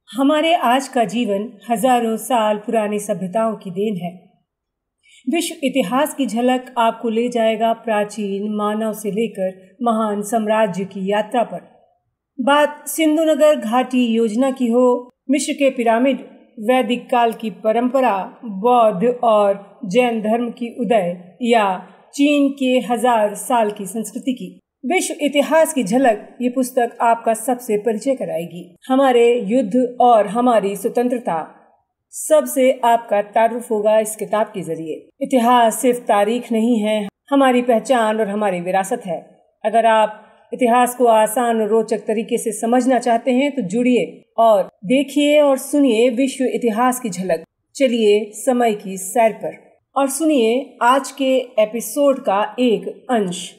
हमारे आज का जीवन हजारों साल पुरानी सभ्यताओं की देन है। विश्व इतिहास की झलक आपको ले जाएगा प्राचीन मानव से लेकर महान साम्राज्य की यात्रा पर। बात सिंधु नगर घाटी योजना की हो, मिस्र के पिरामिड, वैदिक काल की परंपरा, बौद्ध और जैन धर्म की उदय या चीन के 1000 साल की संस्कृति की, विश्व इतिहास की झलक ये पुस्तक आपका सबसे परिचय कराएगी। हमारे युद्ध और हमारी स्वतंत्रता सबसे आपका तारुफ होगा इस किताब के जरिए। इतिहास सिर्फ तारीख नहीं है, हमारी पहचान और हमारी विरासत है। अगर आप इतिहास को आसान और रोचक तरीके से समझना चाहते हैं तो जुड़िए और देखिए और सुनिए विश्व इतिहास की झलक। चलिए समय की सैर पर और सुनिए आज के एपिसोड का एक अंश।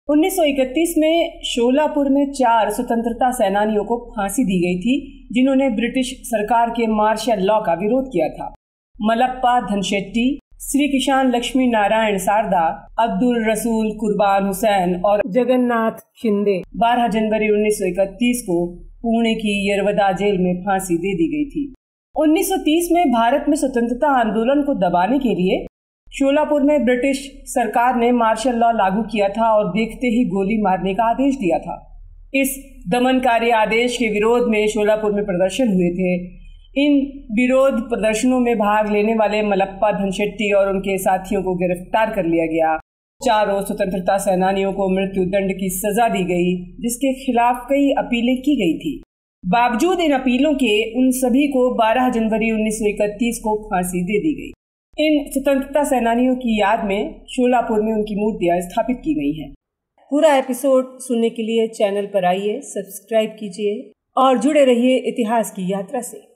1931 में शोलापुर में 4 स्वतंत्रता सेनानियों को फांसी दी गई थी जिन्होंने ब्रिटिश सरकार के मार्शल लॉ का विरोध किया था। मलप्पा धनशेट्टी, श्री किशन लक्ष्मी नारायण सारदा, अब्दुल रसूल कुर्बान हुसैन और जगन्नाथ शिंदे 12 जनवरी 1931 को पुणे की यरवदा जेल में फांसी दे दी गई थी। 1930 में भारत में स्वतंत्रता आंदोलन को दबाने के लिए शोलापुर में ब्रिटिश सरकार ने मार्शल लॉ लागू किया था और देखते ही गोली मारने का आदेश दिया था। इस दमनकारी आदेश के विरोध में शोलापुर में प्रदर्शन हुए थे। इन विरोध प्रदर्शनों में भाग लेने वाले मलप्पा धनशेट्टी और उनके साथियों को गिरफ्तार कर लिया गया। चारों स्वतंत्रता सेनानियों को मृत्युदंड की सजा दी गई, जिसके खिलाफ कई अपीलें की गई थी। बावजूद इन अपीलों के उन सभी को 12 जनवरी 1931 को फांसी दे दी गई। इन स्वतंत्रता सेनानियों की याद में शोलापुर में उनकी मूर्तियां स्थापित की गई हैं। पूरा एपिसोड सुनने के लिए चैनल पर आइए, सब्सक्राइब कीजिए और जुड़े रहिए इतिहास की यात्रा से।